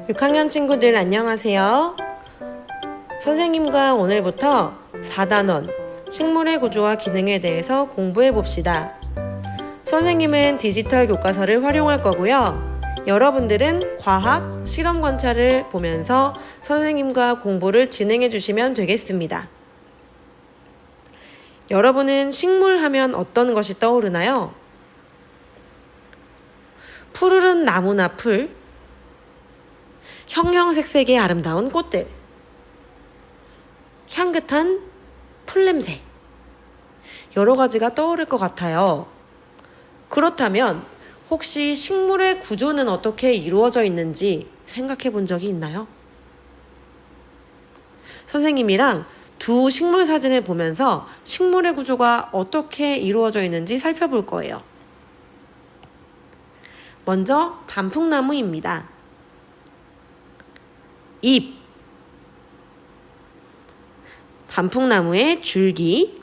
6학년 친구들 안녕하세요. 선생님과 오늘부터 4단원 식물의 구조와 기능에 대해서 공부해 봅시다. 선생님은 디지털 교과서를 활용할 거고요. 여러분들은 과학, 실험 관찰을 보면서 선생님과 공부를 진행해 주시면 되겠습니다. 여러분은 식물 하면 어떤 것이 떠오르나요? 푸르른 나무나 풀, 형형색색의 아름다운 꽃들, 향긋한 풀냄새, 여러 가지가 떠오를 것 같아요. 그렇다면 혹시 식물의 구조는 어떻게 이루어져 있는지 생각해 본 적이 있나요? 선생님이랑 두 식물 사진을 보면서 식물의 구조가 어떻게 이루어져 있는지 살펴볼 거예요. 먼저 단풍나무입니다. 잎, 단풍나무의 줄기,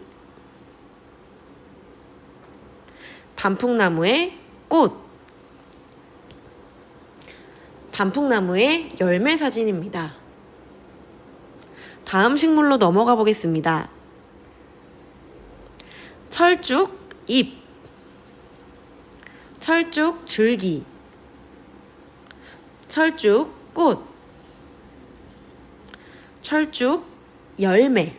단풍나무의 꽃, 단풍나무의 열매 사진입니다. 다음 식물로 넘어가 보겠습니다. 철쭉 잎, 철쭉 줄기, 철쭉 꽃, 철쭉 열매.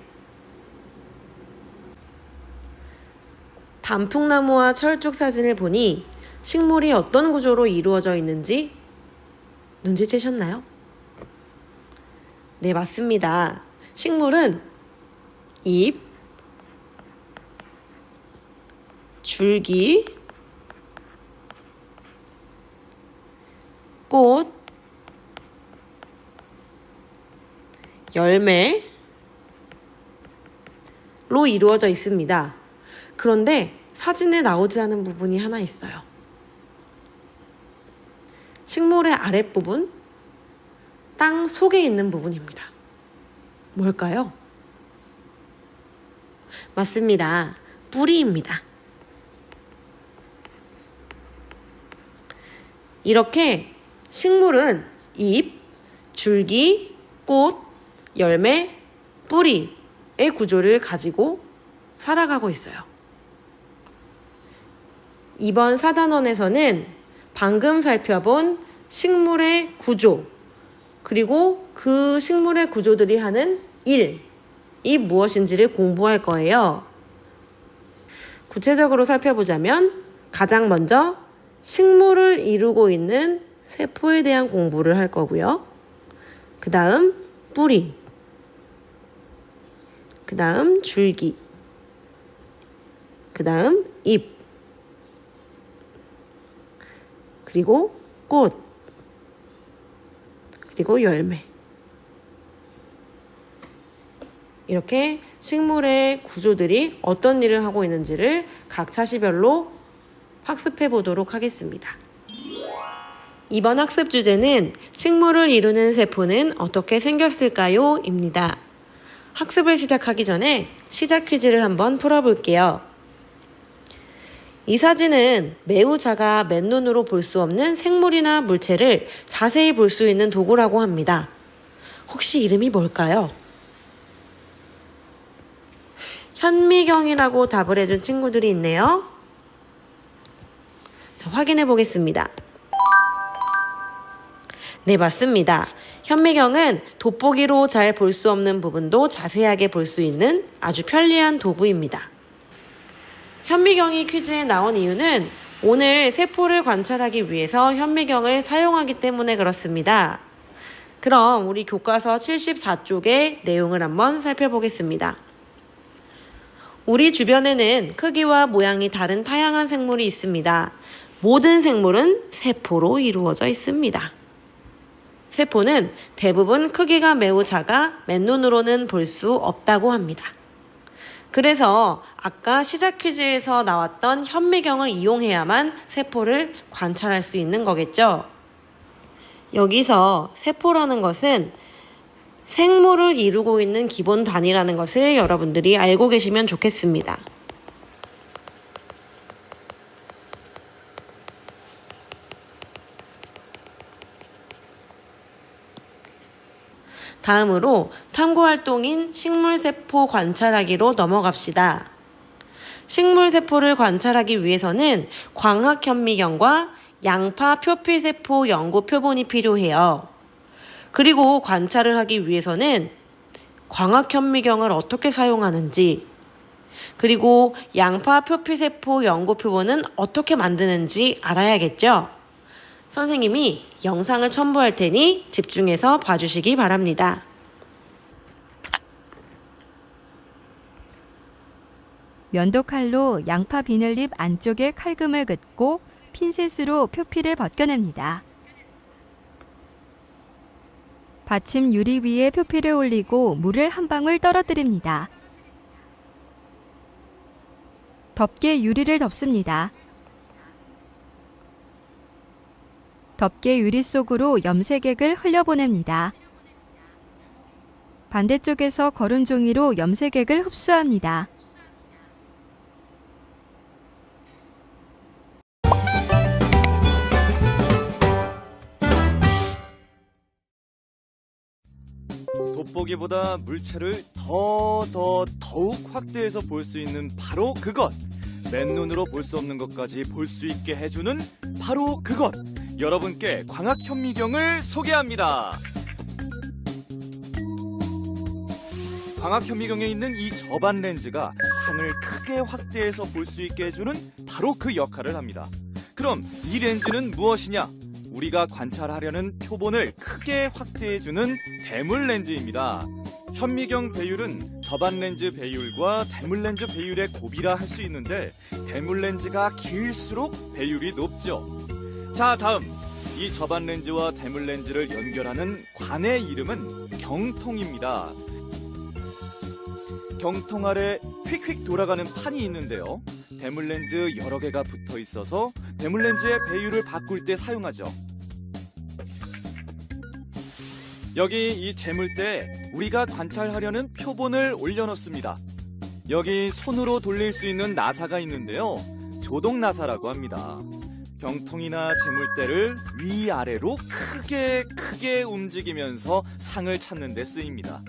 단풍나무와 철쭉 사진을 보니 식물이 어떤 구조로 이루어져 있는지 눈치채셨나요? 네, 맞습니다. 식물은 잎, 줄기, 꽃, 열매로 이루어져 있습니다. 그런데 사진에 나오지 않은 부분이 하나 있어요. 식물의 아랫부분, 땅 속에 있는 부분입니다. 뭘까요? 맞습니다. 뿌리입니다. 이렇게 식물은 잎, 줄기, 꽃, 열매, 뿌리의 구조를 가지고 살아가고 있어요. 이번 4단원에서는 방금 살펴본 식물의 구조, 그리고 그 식물의 구조들이 하는 일이 무엇인지를 공부할 거예요. 구체적으로 살펴보자면 가장 먼저 식물을 이루고 있는 세포에 대한 공부를 할 거고요. 그 다음 뿌리, 그 다음 줄기, 그 다음 잎, 그리고 꽃, 그리고 열매. 이렇게 식물의 구조들이 어떤 일을 하고 있는지를 각 차시별로 학습해 보도록 하겠습니다. 이번 학습 주제는 식물을 이루는 세포는 어떻게 생겼을까요? 입니다. 학습을 시작하기 전에 시작 퀴즈를 한번 풀어볼게요. 이 사진은 매우 작아 맨눈으로 볼 수 없는 생물이나 물체를 자세히 볼 수 있는 도구라고 합니다. 혹시 이름이 뭘까요? 현미경이라고 답을 해준 친구들이 있네요. 자, 확인해 보겠습니다. 네, 맞습니다. 현미경은 돋보기로 잘 볼 수 없는 부분도 자세하게 볼 수 있는 아주 편리한 도구입니다. 현미경이 퀴즈에 나온 이유는 오늘 세포를 관찰하기 위해서 현미경을 사용하기 때문에 그렇습니다. 그럼 우리 교과서 74쪽의 내용을 한번 살펴보겠습니다. 우리 주변에는 크기와 모양이 다른 다양한 생물이 있습니다. 모든 생물은 세포로 이루어져 있습니다. 세포는 대부분 크기가 매우 작아 맨눈으로는 볼 수 없다고 합니다. 그래서 아까 시작 퀴즈에서 나왔던 현미경을 이용해야만 세포를 관찰할 수 있는 거겠죠. 여기서 세포라는 것은 생물을 이루고 있는 기본 단위라는 것을 여러분들이 알고 계시면 좋겠습니다. 다음으로 탐구활동인 식물세포 관찰하기로 넘어갑시다. 식물세포를 관찰하기 위해서는 광학현미경과 양파 표피세포 연구 표본이 필요해요. 그리고 관찰을 하기 위해서는 광학현미경을 어떻게 사용하는지, 그리고 양파 표피세포 연구 표본은 어떻게 만드는지 알아야겠죠? 선생님이 영상을 첨부할 테니 집중해서 봐주시기 바랍니다. 면도칼로 양파 비늘잎 안쪽에 칼금을 긋고 핀셋으로 표피를 벗겨냅니다. 받침 유리 위에 표피를 올리고 물을 한 방울 떨어뜨립니다. 덮개 유리를 덮습니다. 덮개 유리 속으로 염색액을 흘려보냅니다. 반대쪽에서 거름 종이로 염색액을 흡수합니다. 돋보기보다 물체를 더욱 확대해서 볼 수 있는 바로 그것. 맨눈으로 볼 수 없는 것까지 볼 수 있게 해주는 바로 그것. 여러분께 광학현미경을 소개합니다. 광학현미경에 있는 이 저반 렌즈가 상을 크게 확대해서 볼 수 있게 해주는 바로 그 역할을 합니다. 그럼 이 렌즈는 무엇이냐? 우리가 관찰하려는 표본을 크게 확대해주는 대물 렌즈입니다. 현미경 배율은 저반 렌즈 배율과 대물 렌즈 배율의 곱이라 할 수 있는데 대물 렌즈가 길수록 배율이 높죠. 자, 다음 이 저반 렌즈와 대물 렌즈를 연결하는 관의 이름은 경통입니다. 경통 아래 휙휙 돌아가는 판이 있는데요. 대물 렌즈 여러 개가 붙어 있어서 대물 렌즈의 배율을 바꿀 때 사용하죠. 여기 이 재물대에 우리가 관찰하려는 표본을 올려놓습니다. 여기 손으로 돌릴 수 있는 나사가 있는데요. 조동 나사라고 합니다. 경통이나 재물대를 위아래로 크게 움직이면서 상을 찾는 데 쓰입니다.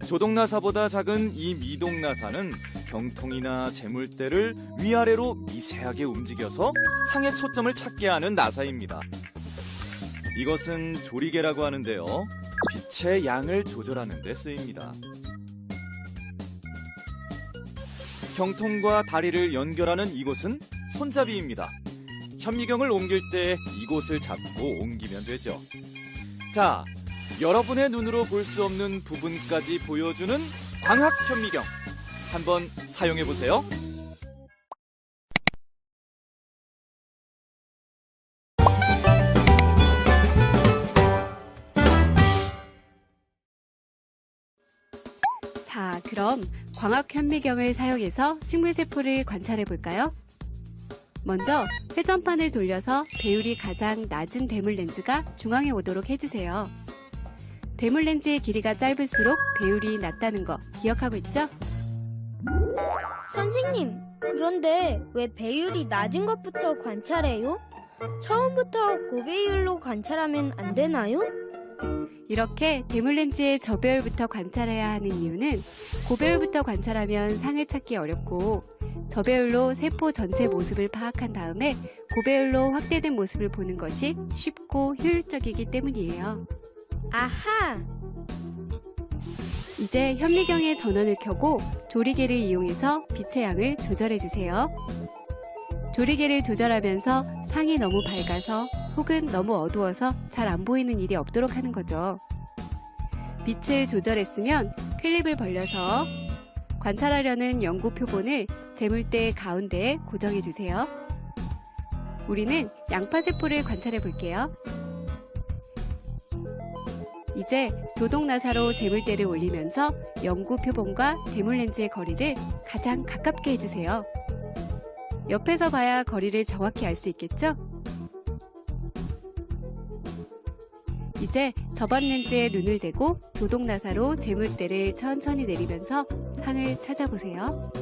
조동나사보다 작은 이 미동나사는 경통이나 재물대를 위아래로 미세하게 움직여서 상의 초점을 찾게 하는 나사입니다. 이것은 조리개라고 하는데요. 빛의 양을 조절하는 데 쓰입니다. 경통과 다리를 연결하는 이곳은 손잡이입니다. 현미경을 옮길 때 이곳을 잡고 옮기면 되죠. 자, 여러분의 눈으로 볼 수 없는 부분까지 보여주는 광학현미경 한번 사용해 보세요. 자, 그럼 광학현미경을 사용해서 식물세포를 관찰해 볼까요? 먼저 회전판을 돌려서 배율이 가장 낮은 대물 렌즈가 중앙에 오도록 해주세요. 대물 렌즈의 길이가 짧을수록 배율이 낮다는 거 기억하고 있죠? 선생님, 그런데 왜 배율이 낮은 것부터 관찰해요? 처음부터 고배율로 관찰하면 안 되나요? 이렇게 대물 렌즈의 저배율부터 관찰해야 하는 이유는 고배율부터 관찰하면 상을 찾기 어렵고 저배율로 세포 전체 모습을 파악한 다음에 고배율로 확대된 모습을 보는 것이 쉽고 효율적이기 때문이에요. 아하! 이제 현미경의 전원을 켜고 조리개를 이용해서 빛의 양을 조절해주세요. 조리개를 조절하면서 상이 너무 밝아서 혹은 너무 어두워서 잘 안 보이는 일이 없도록 하는 거죠. 빛을 조절했으면 클립을 벌려서 관찰하려는 연구 표본을 재물대 가운데에 고정해주세요. 우리는 양파세포를 관찰해 볼게요. 이제 조동나사로 재물대를 올리면서 연구 표본과 대물렌즈의 거리를 가장 가깝게 해주세요. 옆에서 봐야 거리를 정확히 알 수 있겠죠? 이제 저반 렌즈에 눈을 대고 조동나사로 재물대를 천천히 내리면서 상을 찾아보세요.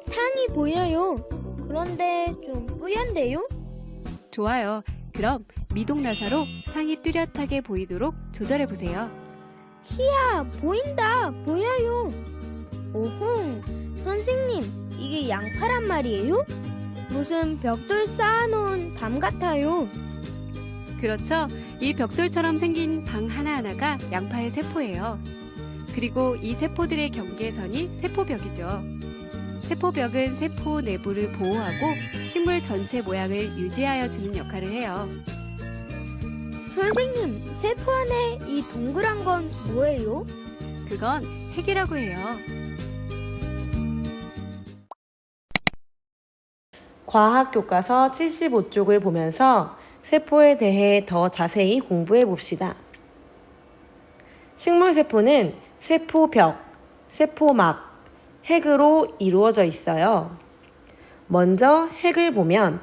상이 보여요. 그런데 좀 뿌연데요? 좋아요. 그럼 미동나사로 상이 뚜렷하게 보이도록 조절해보세요. 희야, 보인다. 보여요. 오호, 선생님, 이게 양파란 말이에요? 무슨 벽돌 쌓아놓은 담 같아요. 그렇죠. 이 벽돌처럼 생긴 방 하나하나가 양파의 세포예요. 그리고 이 세포들의 경계선이 세포벽이죠. 세포벽은 세포 내부를 보호하고 식물 전체 모양을 유지하여 주는 역할을 해요. 선생님, 세포 안에 이 동그란 건 뭐예요? 그건 핵이라고 해요. 과학 교과서 75쪽을 보면서 세포에 대해 더 자세히 공부해 봅시다. 식물세포는 세포벽, 세포막, 핵으로 이루어져 있어요. 먼저 핵을 보면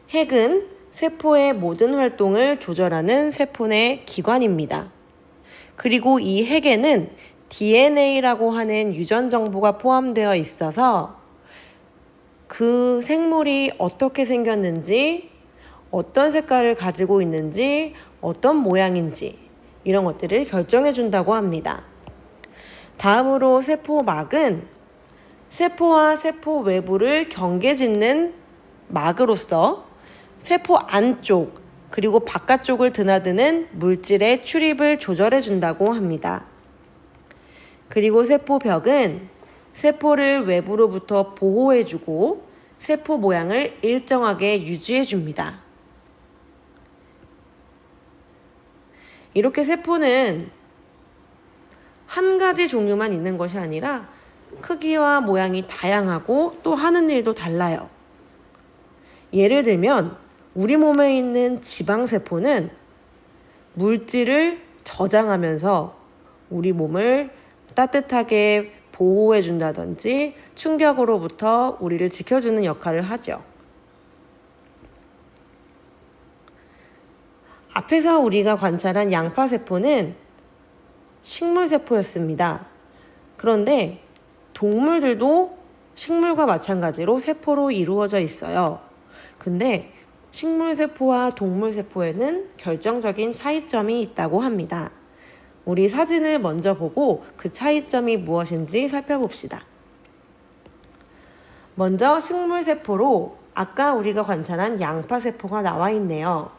핵은 세포의 모든 활동을 조절하는 세포 내 기관입니다. 그리고 이 핵에는 DNA라고 하는 유전 정보가 포함되어 있어서 그 생물이 어떻게 생겼는지, 어떤 색깔을 가지고 있는지, 어떤 모양인지 이런 것들을 결정해 준다고 합니다. 다음으로 세포막은 세포와 세포 외부를 경계짓는 막으로서 세포 안쪽 그리고 바깥쪽을 드나드는 물질의 출입을 조절해 준다고 합니다. 그리고 세포벽은 세포를 외부로부터 보호해 주고 세포 모양을 일정하게 유지해 줍니다. 이렇게 세포는 한 가지 종류만 있는 것이 아니라 크기와 모양이 다양하고 또 하는 일도 달라요. 예를 들면 우리 몸에 있는 지방세포는 물질을 저장하면서 우리 몸을 따뜻하게 보호해 준다든지 충격으로부터 우리를 지켜주는 역할을 하죠. 앞에서 우리가 관찰한 양파세포는 식물세포였습니다. 그런데 동물들도 식물과 마찬가지로 세포로 이루어져 있어요. 근데 식물세포와 동물세포에는 결정적인 차이점이 있다고 합니다. 우리 사진을 먼저 보고 그 차이점이 무엇인지 살펴봅시다. 먼저 식물세포로 아까 우리가 관찰한 양파세포가 나와 있네요.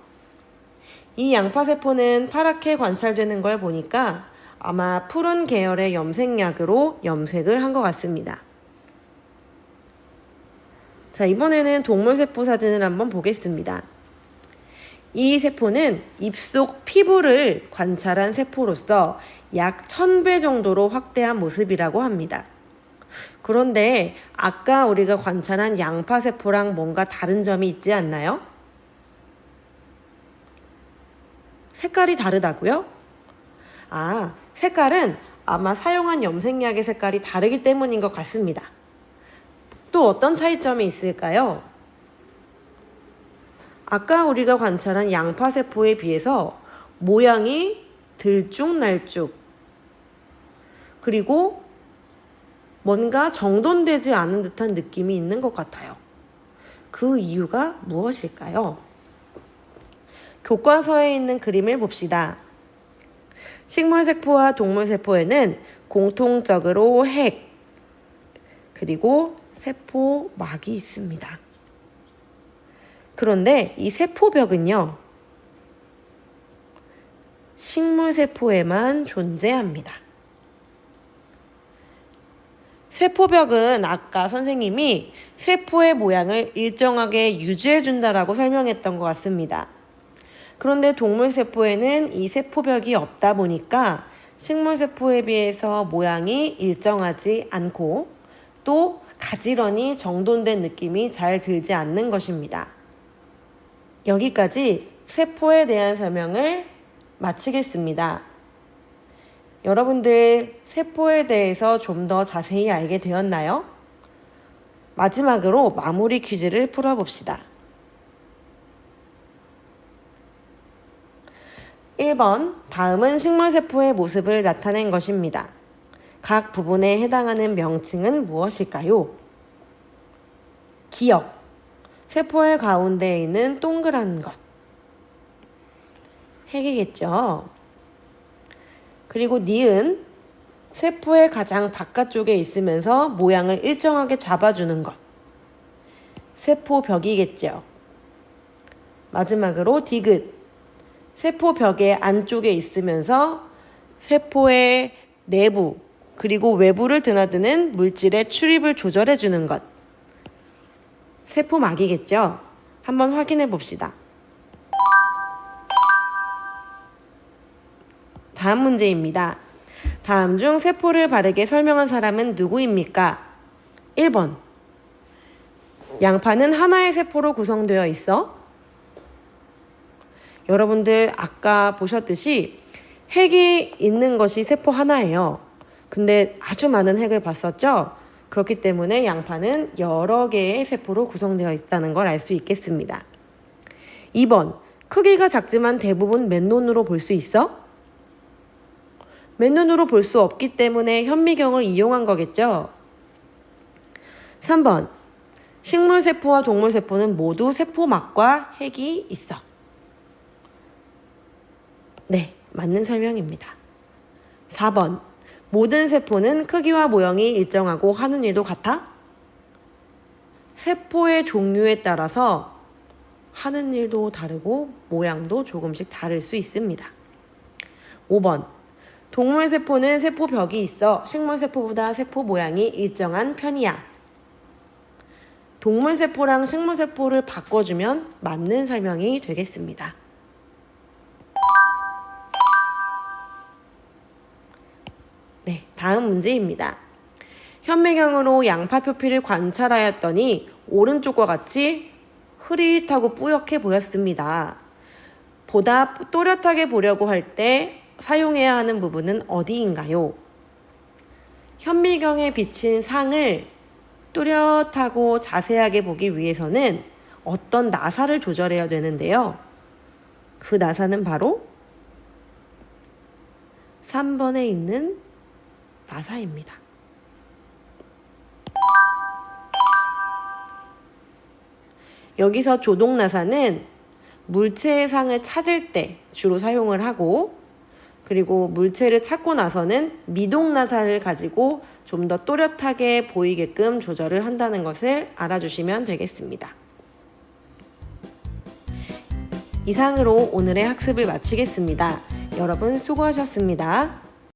이 양파세포는 파랗게 관찰되는 걸 보니까 아마 푸른 계열의 염색약으로 염색을 한 것 같습니다. 자, 이번에는 동물세포 사진을 한번 보겠습니다. 이 세포는 입속 피부를 관찰한 세포로서 약 1000배 정도로 확대한 모습이라고 합니다. 그런데 아까 우리가 관찰한 양파세포랑 뭔가 다른 점이 있지 않나요? 색깔이 다르다고요? 색깔은 아마 사용한 염색약의 색깔이 다르기 때문인 것 같습니다. 또 어떤 차이점이 있을까요? 아까 우리가 관찰한 양파세포에 비해서 모양이 들쭉날쭉 그리고 뭔가 정돈되지 않은 듯한 느낌이 있는 것 같아요. 그 이유가 무엇일까요? 교과서에 있는 그림을 봅시다. 식물세포와 동물세포에는 공통적으로 핵 그리고 세포막이 있습니다. 그런데 이 세포벽은요, 식물세포에만 존재합니다. 세포벽은 아까 선생님이 세포의 모양을 일정하게 유지해준다라고 설명했던 것 같습니다. 그런데 동물세포에는 이 세포벽이 없다 보니까 식물세포에 비해서 모양이 일정하지 않고 또 가지런히 정돈된 느낌이 잘 들지 않는 것입니다. 여기까지 세포에 대한 설명을 마치겠습니다. 여러분들 세포에 대해서 좀 더 자세히 알게 되었나요? 마지막으로 마무리 퀴즈를 풀어봅시다. 1번, 다음은 식물세포의 모습을 나타낸 것입니다. 각 부분에 해당하는 명칭은 무엇일까요? 기역, 세포의 가운데에 있는 동그란 것. 핵이겠죠. 그리고 니은, 세포의 가장 바깥쪽에 있으면서 모양을 일정하게 잡아주는 것. 세포벽이겠죠. 마지막으로 디귿, 세포벽의 안쪽에 있으면서 세포의 내부 그리고 외부를 드나드는 물질의 출입을 조절해 주는 것. 세포막이겠죠. 한번 확인해 봅시다. 다음 문제입니다. 다음 중 세포를 바르게 설명한 사람은 누구입니까? 1번. 양파는 하나의 세포로 구성되어 있어? 여러분들 아까 보셨듯이 핵이 있는 것이 세포 하나예요. 근데 아주 많은 핵을 봤었죠? 그렇기 때문에 양파는 여러 개의 세포로 구성되어 있다는 걸 알 수 있겠습니다. 2번. 크기가 작지만 대부분 맨눈으로 볼 수 있어? 맨눈으로 볼 수 없기 때문에 현미경을 이용한 거겠죠? 3번. 식물세포와 동물세포는 모두 세포막과 핵이 있어. 네, 맞는 설명입니다. 4번. 모든 세포는 크기와 모형이 일정하고 하는 일도 같아? 세포의 종류에 따라서 하는 일도 다르고 모양도 조금씩 다를 수 있습니다. 5번. 동물세포는 세포벽이 있어 식물세포보다 세포 모양이 일정한 편이야. 동물세포랑 식물세포를 바꿔주면 맞는 설명이 되겠습니다. 네, 다음 문제입니다. 현미경으로 양파 표피를 관찰하였더니 오른쪽과 같이 흐릿하고 뿌옇게 보였습니다. 보다 또렷하게 보려고 할 때 사용해야 하는 부분은 어디인가요? 현미경에 비친 상을 또렷하고 자세하게 보기 위해서는 어떤 나사를 조절해야 되는데요. 그 나사는 바로 3번에 있는 나사입니다. 여기서 조동나사는 물체의 상을 찾을 때 주로 사용을 하고, 그리고 물체를 찾고 나서는 미동나사를 가지고 좀 더 또렷하게 보이게끔 조절을 한다는 것을 알아주시면 되겠습니다. 이상으로 오늘의 학습을 마치겠습니다. 여러분 수고하셨습니다.